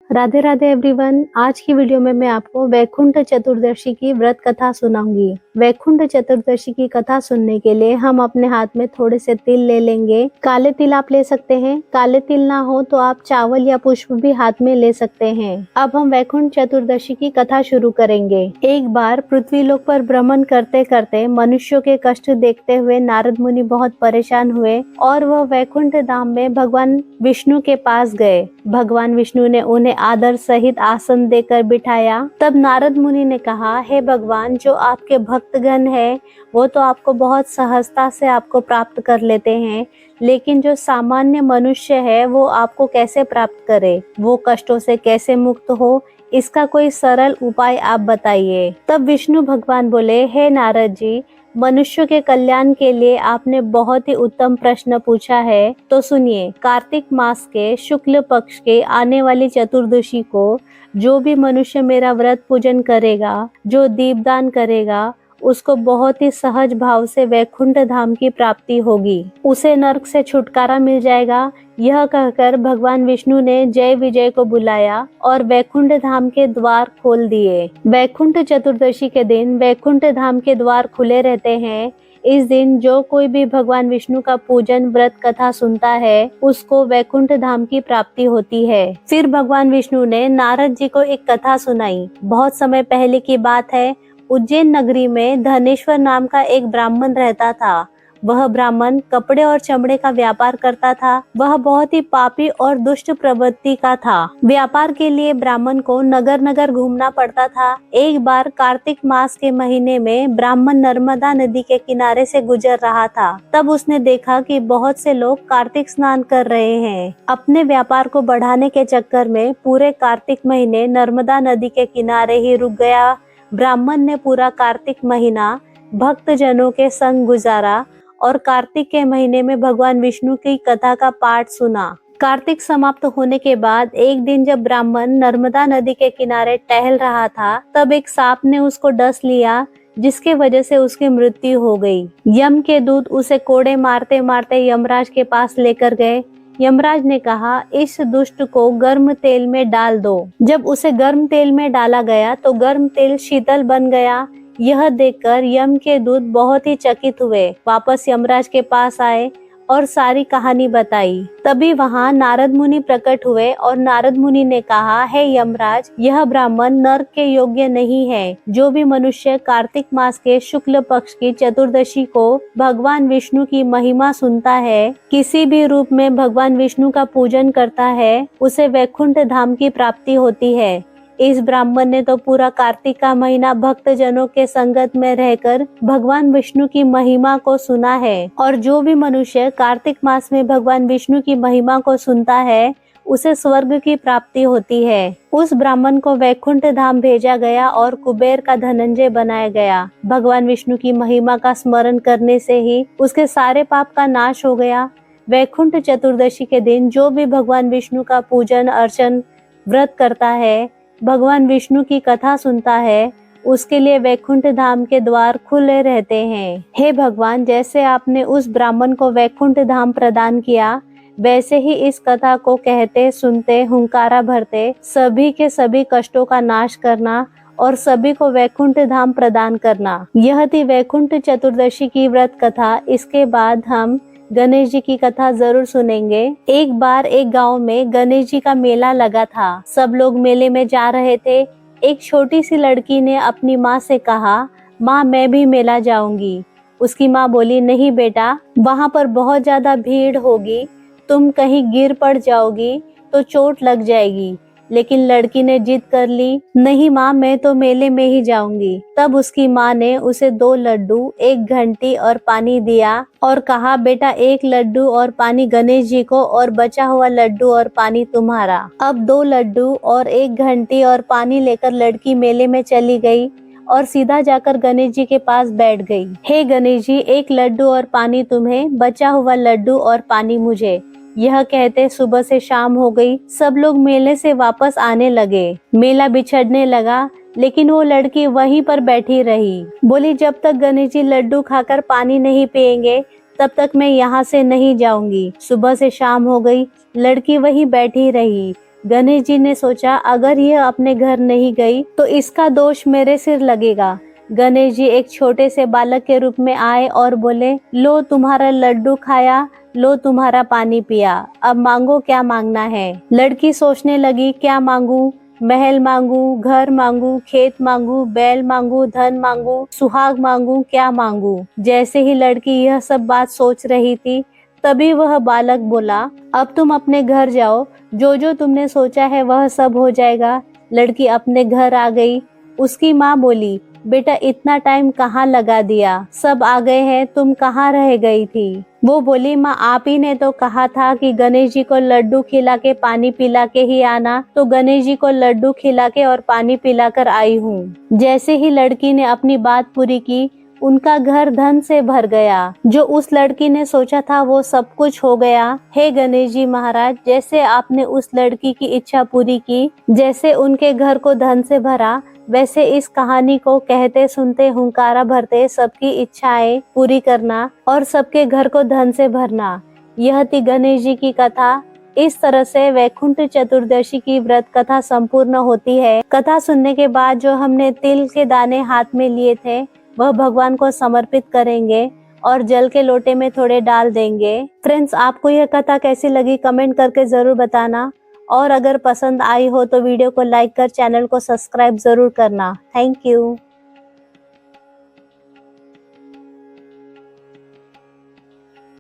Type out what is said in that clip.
Radhe Radhe everyone. आज की video में मैं आपको वैकुंठ चतुर्दशी की व्रत कथा सुनाऊंगी। वैकुंठ चतुर्दशी की कथा सुनने के लिए हम अपने हाथ में थोड़े से तिल ले लेंगे। काले तिल आप ले सकते हैं, काले तिल ना हो तो आप चावल या पुष्प भी हाथ में ले सकते हैं। अब हम वैकुंठ चतुर्दशी की कथा शुरू करेंगे। एक बार पृथ्वी लोक पर भ्रमण करते करते मनुष्यों के कष्ट देखते हुए नारद मुनि बहुत परेशान हुए और वह वैकुंठ धाम में भगवान विष्णु के पास गए। भगवान विष्णु ने उन्हें आदर सहित आसन देकर बिठाया। तब नारद मुनि ने कहा, हे भगवान, जो आपके भक्तगण है वो तो आपको बहुत सहजता से आपको प्राप्त कर लेते हैं, लेकिन जो सामान्य मनुष्य है वो आपको कैसे प्राप्त करे, वो कष्टों से कैसे मुक्त हो, इसका कोई सरल उपाय आप बताइए। तब विष्णु भगवान बोले, हे नारद जी, मनुष्य के कल्याण के लिए आपने बहुत ही उत्तम प्रश्न पूछा है। तो सुनिए, कार्तिक मास के शुक्ल पक्ष के आने वाली चतुर्दशी को जो भी मनुष्य मेरा व्रत पूजन करेगा, जो दीपदान करेगा, उसको बहुत ही सहज भाव से वैकुंठ धाम की प्राप्ति होगी, उसे नरक से छुटकारा मिल जाएगा। यह कहकर भगवान विष्णु ने जय विजय को बुलाया और वैकुंठ धाम के द्वार खोल दिए। वैकुंठ चतुर्दशी के दिन वैकुंठ धाम के द्वार खुले रहते हैं। इस दिन जो कोई भी भगवान विष्णु का पूजन व्रत कथा सुनता है उसको वैकुंठ धाम की प्राप्ति होती है। फिर भगवान विष्णु ने नारद जी को एक कथा सुनाई। बहुत समय पहले की बात है। उज्जैन नगरी में धनेश्वर नाम का एक ब्राह्मण रहता था। वह ब्राह्मण कपड़े और चमड़े का व्यापार करता था। वह बहुत ही पापी और दुष्ट प्रवृत्ति का था। व्यापार के लिए ब्राह्मण को नगर नगर घूमना पड़ता था। एक बार कार्तिक मास के महीने में ब्राह्मण नर्मदा नदी के किनारे से गुजर रहा था। तब उसने देखा कि बहुत से लोग कार्तिक स्नान कर रहे हैं। अपने व्यापार को बढ़ाने के चक्कर में पूरे कार्तिक महीने नर्मदा नदी के किनारे ही रुक गया। ब्राह्मण ने पूरा कार्तिक महीना भक्त जनों के संग गुजारा और कार्तिक के महीने में भगवान विष्णु की कथा का पाठ सुना। कार्तिक समाप्त होने के बाद एक दिन जब ब्राह्मण नर्मदा नदी के किनारे टहल रहा था, तब एक सांप ने उसको डस लिया, जिसके वजह से उसकी मृत्यु हो गई। यम के दूत उसे कोड़े मारते मारते यमराज के पास लेकर गए। यमराज ने कहा, इस दुष्ट को गर्म तेल में डाल दो। जब उसे गर्म तेल में डाला गया तो गर्म तेल शीतल बन गया। यह देखकर यम के दूत बहुत ही चकित हुए। वापस यमराज के पास आए और सारी कहानी बताई। तभी वहाँ नारद मुनि प्रकट हुए और नारद मुनि ने कहा, हे यमराज, यह ब्राह्मण नरक के योग्य नहीं है। जो भी मनुष्य कार्तिक मास के शुक्ल पक्ष की चतुर्दशी को भगवान विष्णु की महिमा सुनता है, किसी भी रूप में भगवान विष्णु का पूजन करता है, उसे वैकुंठ धाम की प्राप्ति होती है। इस ब्राह्मण ने तो पूरा कार्तिक का महीना भक्त जनों के संगत में रहकर भगवान विष्णु की महिमा को सुना है, और जो भी मनुष्य कार्तिक मास में भगवान विष्णु की महिमा को सुनता है उसे स्वर्ग की प्राप्ति होती है। उस ब्राह्मण को वैकुंठ धाम भेजा गया और कुबेर का धनंजय बनाया गया। भगवान विष्णु की महिमा का स्मरण करने से ही उसके सारे पाप का नाश हो गया। वैकुंठ चतुर्दशी के दिन जो भी भगवान विष्णु का पूजन अर्चन व्रत करता है, भगवान विष्णु की कथा सुनता है, उसके लिए वैकुंठ धाम के द्वार खुले रहते हैं। हे भगवान, जैसे आपने उस ब्राह्मण को वैकुंठ धाम प्रदान किया, वैसे ही इस कथा को कहते सुनते हुंकारा भरते सभी के सभी कष्टों का नाश करना और सभी को वैकुंठ धाम प्रदान करना। यह थी वैकुंठ चतुर्दशी की व्रत कथा। इसके बाद हम गणेश जी की कथा जरूर सुनेंगे। एक बार एक गांव में गणेश जी का मेला लगा था। सब लोग मेले में जा रहे थे। एक छोटी सी लड़की ने अपनी माँ से कहा, माँ, मैं भी मेला जाऊंगी। उसकी माँ बोली, नहीं बेटा, वहाँ पर बहुत ज्यादा भीड़ होगी, तुम कहीं गिर पड़ जाओगी तो चोट लग जाएगी। लेकिन लड़की ने जिद कर ली, नहीं माँ, मैं तो मेले में ही जाऊंगी। तब उसकी माँ ने उसे 2 लड्डू, 1 घंटी और पानी दिया और कहा, बेटा, 1 लड्डू और पानी गणेश जी को और बचा हुआ लड्डू और पानी तुम्हारा। अब 2 लड्डू और 1 घंटी और पानी लेकर लड़की मेले में चली गई और सीधा जाकर गणेश जी के पास बैठ गई। हे गणेश जी, 1 लड्डू और पानी तुम्हें, बचा हुआ लड्डू और पानी मुझे। यह कहते सुबह से शाम हो गई। सब लोग मेले से वापस आने लगे। मेला बिछड़ने लगा, लेकिन वो लड़की वहीं पर बैठी रही। बोली, जब तक गणेश जी लड्डू खाकर पानी नहीं पिएंगे तब तक मैं यहाँ से नहीं जाऊंगी। सुबह से शाम हो गई, लड़की वहीं बैठी रही। गणेश जी ने सोचा अगर यह अपने घर नहीं गई तो इसका दोष मेरे सिर लगेगा। गणेश जी एक छोटे से बालक के रूप में आए और बोले, लो तुम्हारा लड्डू खाया, लो तुम्हारा पानी पिया, अब मांगो क्या मांगना है। लड़की सोचने लगी, क्या मांगू? महल मांगू, घर मांगू, खेत मांगू, बैल मांगू, धन मांगू, सुहाग मांगू, क्या मांगू। जैसे ही लड़की यह सब बात सोच रही थी तभी वह बालक बोला, अब तुम अपने घर जाओ, जो जो तुमने सोचा है वह सब हो जाएगा। लड़की अपने घर आ गई। उसकी माँ बोली, बेटा इतना टाइम कहाँ लगा दिया, सब आ गए हैं, तुम कहाँ रह गई थी। वो बोली, माँ आप ही ने तो कहा था कि गणेश जी को लड्डू खिला के पानी पिला के ही आना, तो गणेश जी को लड्डू खिला के और पानी पिलाकर आई हूँ। जैसे ही लड़की ने अपनी बात पूरी की उनका घर धन से भर गया। जो उस लड़की ने सोचा था वो सब कुछ हो गया। हे गणेश जी महाराज, जैसे आपने उस लड़की की इच्छा पूरी की, जैसे उनके घर को धन से भरा, वैसे इस कहानी को कहते सुनते हुंकारा भरते सबकी इच्छाएं पूरी करना और सबके घर को धन से भरना। यह थी गणेश जी की कथा। इस तरह से वैकुंठ चतुर्दशी की व्रत कथा संपूर्ण होती है। कथा सुनने के बाद जो हमने तिल के दाने हाथ में लिए थे वह भगवान को समर्पित करेंगे और जल के लोटे में थोड़े डाल देंगे। फ्रेंड्स, आपको यह कथा कैसी लगी कमेंट करके जरूर बताना, और अगर पसंद आई हो तो वीडियो को लाइक कर चैनल को सब्सक्राइब जरूर करना। Thank you.